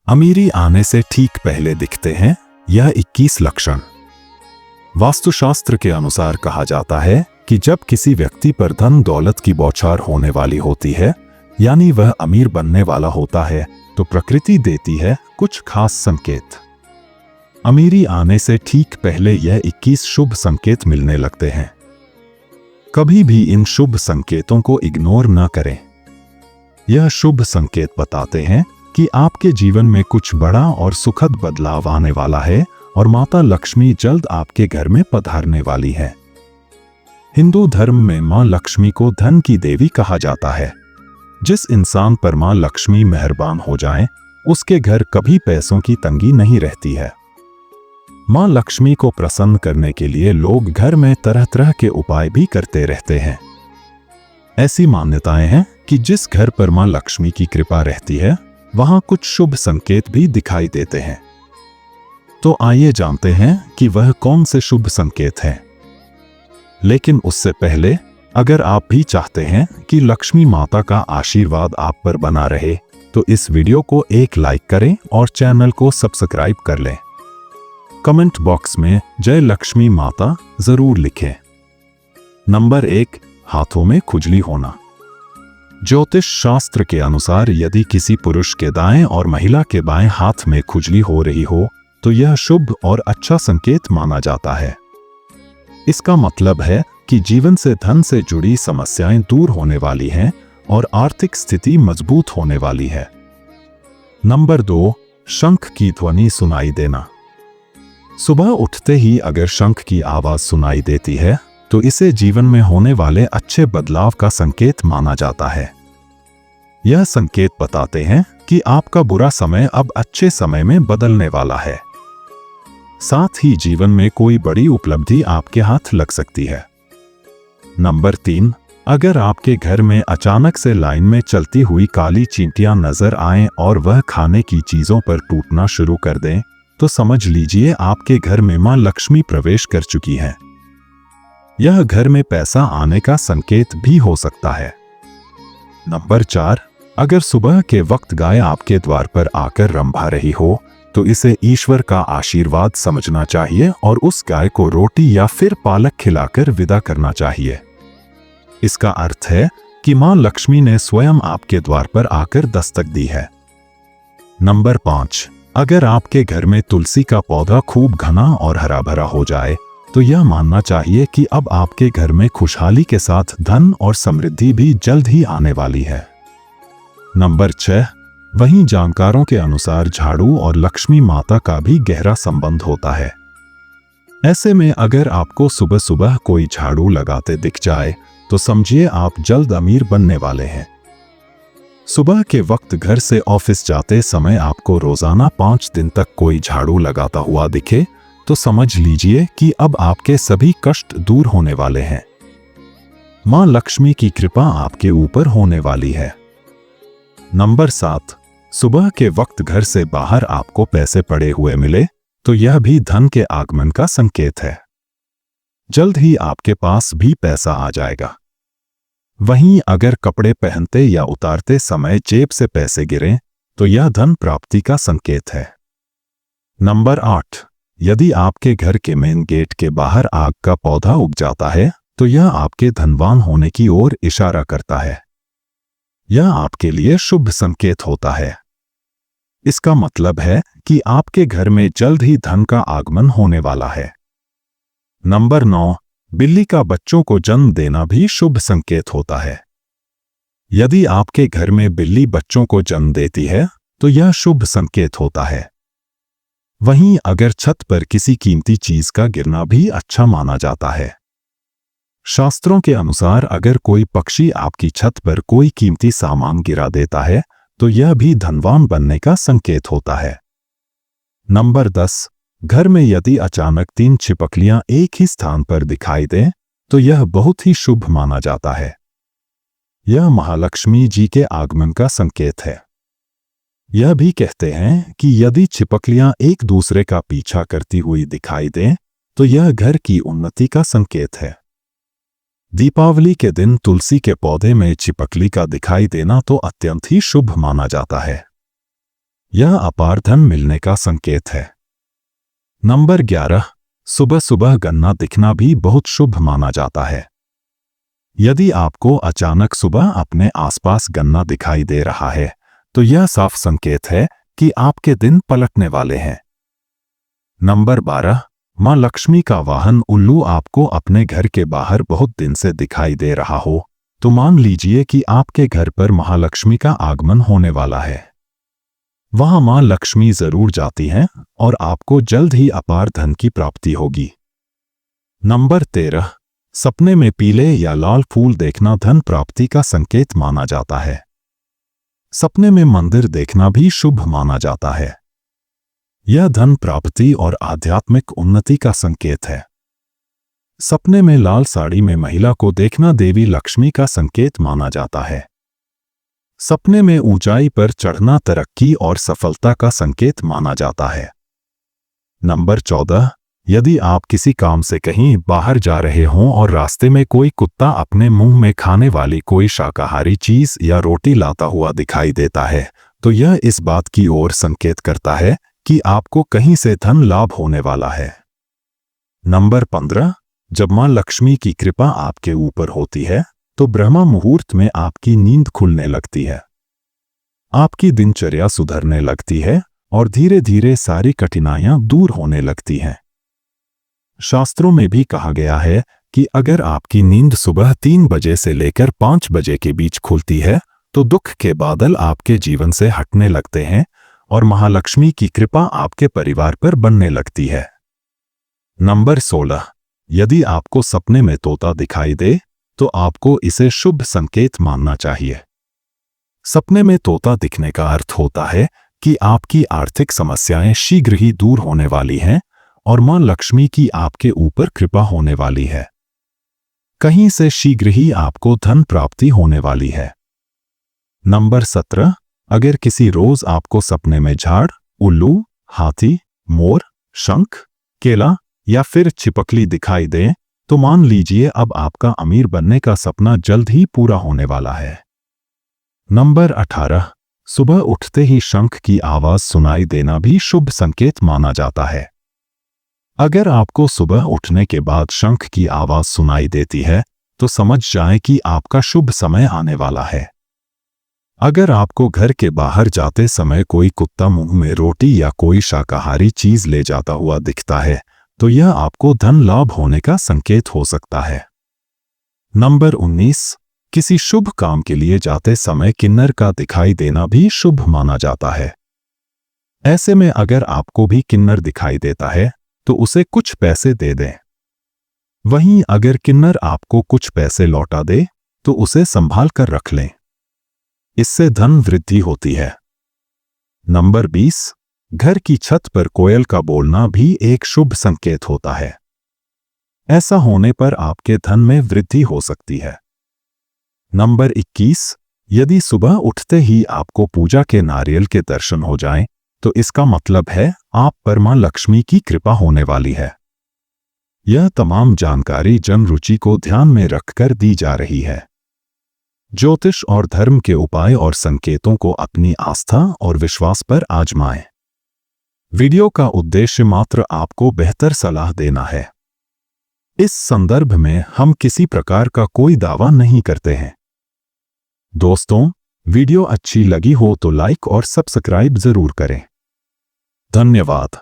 अमीरी आने से ठीक पहले दिखते हैं यह 21 लक्षण। वास्तुशास्त्र के अनुसार कहा जाता है कि जब किसी व्यक्ति पर धन दौलत की बौछार होने वाली होती है, यानी वह अमीर बनने वाला होता है, तो प्रकृति देती है कुछ खास संकेत। अमीरी आने से ठीक पहले यह 21 शुभ संकेत मिलने लगते हैं। कभी भी इन शुभ संकेतों को इग्नोर न करें। यह शुभ संकेत बताते हैं कि आपके जीवन में कुछ बड़ा और सुखद बदलाव आने वाला है और माता लक्ष्मी जल्द आपके घर में पधारने वाली है। हिंदू धर्म में मां लक्ष्मी को धन की देवी कहा जाता है। जिस इंसान पर मां लक्ष्मी मेहरबान हो जाए, उसके घर कभी पैसों की तंगी नहीं रहती है। मां लक्ष्मी को प्रसन्न करने के लिए लोग घर में तरह तरह के उपाय भी करते रहते हैं। ऐसी मान्यताएं हैं कि जिस घर पर मां लक्ष्मी की कृपा रहती है, वहां कुछ शुभ संकेत भी दिखाई देते हैं। तो आइए जानते हैं कि वह कौन से शुभ संकेत हैं। लेकिन उससे पहले, अगर आप भी चाहते हैं कि लक्ष्मी माता का आशीर्वाद आप पर बना रहे, तो इस वीडियो को एक लाइक करें और चैनल को सब्सक्राइब कर लें। कमेंट बॉक्स में जय लक्ष्मी माता जरूर लिखें। नंबर 1, हाथों में खुजली होना। ज्योतिष शास्त्र के अनुसार यदि किसी पुरुष के दाएं और महिला के बाएं हाथ में खुजली हो रही हो, तो यह शुभ और अच्छा संकेत माना जाता है। इसका मतलब है कि जीवन से धन से जुड़ी समस्याएं दूर होने वाली हैं और आर्थिक स्थिति मजबूत होने वाली है। नंबर 2, शंख की ध्वनि सुनाई देना। सुबह उठते ही अगर शंख की आवाज सुनाई देती है, तो इसे जीवन में होने वाले अच्छे बदलाव का संकेत माना जाता है। यह संकेत बताते हैं कि आपका बुरा समय अब अच्छे समय में बदलने वाला है। साथ ही जीवन में कोई बड़ी उपलब्धि आपके हाथ लग सकती है। नंबर 3, अगर आपके घर में अचानक से लाइन में चलती हुई काली चींटियां नजर आएं और वह खाने की चीजों पर टूटना शुरू कर दें, तो समझ लीजिए आपके घर में मां लक्ष्मी प्रवेश कर चुकी है। यह घर में पैसा आने का संकेत भी हो सकता है। नंबर 4, अगर सुबह के वक्त गाय आपके द्वार पर आकर रंभा रही हो, तो इसे ईश्वर का आशीर्वाद समझना चाहिए और उस गाय को रोटी या फिर पालक खिलाकर विदा करना चाहिए। इसका अर्थ है कि मां लक्ष्मी ने स्वयं आपके द्वार पर आकर दस्तक दी है। नंबर 5, अगर आपके घर में तुलसी का पौधा खूब घना और हरा भरा हो जाए, तो यह मानना चाहिए कि अब आपके घर में खुशहाली के साथ धन और समृद्धि भी जल्द ही आने वाली है। नंबर 6, वहीं जानकारों के अनुसार झाड़ू और लक्ष्मी माता का भी गहरा संबंध होता है। ऐसे में अगर आपको सुबह सुबह कोई झाड़ू लगाते दिख जाए, तो समझिए आप जल्द अमीर बनने वाले हैं। सुबह के वक्त घर से ऑफिस जाते समय आपको रोजाना 5 दिन तक कोई झाड़ू लगाता हुआ दिखे, तो समझ लीजिए कि अब आपके सभी कष्ट दूर होने वाले हैं। मां लक्ष्मी की कृपा आपके ऊपर होने वाली है। नंबर 7, सुबह के वक्त घर से बाहर आपको पैसे पड़े हुए मिले, तो यह भी धन के आगमन का संकेत है। जल्द ही आपके पास भी पैसा आ जाएगा। वहीं अगर कपड़े पहनते या उतारते समय जेब से पैसे गिरें, तो यह धन प्राप्ति का संकेत है। नंबर 8, यदि आपके घर के मेन गेट के बाहर आग का पौधा उग जाता है, तो यह आपके धनवान होने की ओर इशारा करता है। यह आपके लिए शुभ संकेत होता है। इसका मतलब है कि आपके घर में जल्द ही धन का आगमन होने वाला है। नंबर 9, बिल्ली का बच्चों को जन्म देना भी शुभ संकेत होता है। यदि आपके घर में बिल्ली बच्चों को जन्म देती है, तो यह शुभ संकेत होता है। वहीं अगर छत पर किसी कीमती चीज का गिरना भी अच्छा माना जाता है। शास्त्रों के अनुसार अगर कोई पक्षी आपकी छत पर कोई कीमती सामान गिरा देता है, तो यह भी धनवान बनने का संकेत होता है। नंबर 10, घर में यदि अचानक 3 छिपकलियां एक ही स्थान पर दिखाई दें, तो यह बहुत ही शुभ माना जाता है। यह महालक्ष्मी जी के आगमन का संकेत है। यह भी कहते हैं कि यदि छिपकलियां एक दूसरे का पीछा करती हुई दिखाई दें, तो यह घर की उन्नति का संकेत है। दीपावली के दिन तुलसी के पौधे में छिपकली का दिखाई देना तो अत्यंत ही शुभ माना जाता है। यह अपार धन मिलने का संकेत है। नंबर 11, सुबह सुबह गन्ना दिखना भी बहुत शुभ माना जाता है। यदि आपको अचानक सुबह अपने आसपास गन्ना दिखाई दे रहा है तो यह साफ संकेत है कि आपके दिन पलटने वाले हैं। नंबर 12, मां लक्ष्मी का वाहन उल्लू आपको अपने घर के बाहर बहुत दिन से दिखाई दे रहा हो तो मान लीजिए कि आपके घर पर महालक्ष्मी का आगमन होने वाला है। वहां मां लक्ष्मी जरूर जाती हैं और आपको जल्द ही अपार धन की प्राप्ति होगी। नंबर 13, सपने में पीले या लाल फूल देखना धन प्राप्ति का संकेत माना जाता है। सपने में मंदिर देखना भी शुभ माना जाता है। यह धन प्राप्ति और आध्यात्मिक उन्नति का संकेत है। सपने में लाल साड़ी में महिला को देखना देवी लक्ष्मी का संकेत माना जाता है। सपने में ऊंचाई पर चढ़ना तरक्की और सफलता का संकेत माना जाता है। नंबर 14, यदि आप किसी काम से कहीं बाहर जा रहे हों और रास्ते में कोई कुत्ता अपने मुंह में खाने वाली कोई शाकाहारी चीज या रोटी लाता हुआ दिखाई देता है तो यह इस बात की ओर संकेत करता है कि आपको कहीं से धन लाभ होने वाला है। नंबर 15, जब मां लक्ष्मी की कृपा आपके ऊपर होती है तो ब्रह्म मुहूर्त में आपकी नींद खुलने लगती है। आपकी दिनचर्या सुधरने लगती है और धीरे धीरे सारी कठिनाइयां दूर होने लगती हैं। शास्त्रों में भी कहा गया है कि अगर आपकी नींद सुबह 3 बजे से लेकर 5 बजे के बीच खुलती है तो दुख के बादल आपके जीवन से हटने लगते हैं और महालक्ष्मी की कृपा आपके परिवार पर बनने लगती है। नंबर 16, यदि आपको सपने में तोता दिखाई दे तो आपको इसे शुभ संकेत मानना चाहिए। सपने में तोता दिखने का अर्थ होता है कि आपकी आर्थिक समस्याएं शीघ्र ही दूर होने वाली हैं और मां लक्ष्मी की आपके ऊपर कृपा होने वाली है। कहीं से शीघ्र ही आपको धन प्राप्ति होने वाली है। नंबर 17, अगर किसी रोज आपको सपने में झाड़, उल्लू, हाथी, मोर, शंख, केला या फिर छिपकली दिखाई दे तो मान लीजिए अब आपका अमीर बनने का सपना जल्द ही पूरा होने वाला है। नंबर 18, सुबह उठते ही शंख की आवाज सुनाई देना भी शुभ संकेत माना जाता है। अगर आपको सुबह उठने के बाद शंख की आवाज सुनाई देती है तो समझ जाएं कि आपका शुभ समय आने वाला है। अगर आपको घर के बाहर जाते समय कोई कुत्ता मुंह में रोटी या कोई शाकाहारी चीज ले जाता हुआ दिखता है तो यह आपको धन लाभ होने का संकेत हो सकता है। नंबर 19, किसी शुभ काम के लिए जाते समय किन्नर का दिखाई देना भी शुभ माना जाता है। ऐसे में अगर आपको भी किन्नर दिखाई देता है तो उसे कुछ पैसे दे दें। वहीं अगर किन्नर आपको कुछ पैसे लौटा दे तो उसे संभाल कर रख लें। इससे धन वृद्धि होती है। नंबर 20, घर की छत पर कोयल का बोलना भी एक शुभ संकेत होता है। ऐसा होने पर आपके धन में वृद्धि हो सकती है। नंबर 21, यदि सुबह उठते ही आपको पूजा के नारियल के दर्शन हो जाएं, तो इसका मतलब है आप पर मां लक्ष्मी की कृपा होने वाली है। यह तमाम जानकारी जन रुचि को ध्यान में रखकर दी जा रही है। ज्योतिष और धर्म के उपाय और संकेतों को अपनी आस्था और विश्वास पर आजमाएं। वीडियो का उद्देश्य मात्र आपको बेहतर सलाह देना है। इस संदर्भ में हम किसी प्रकार का कोई दावा नहीं करते हैं। दोस्तों, वीडियो अच्छी लगी हो तो लाइक और सब्सक्राइब जरूर करें। धन्यवाद।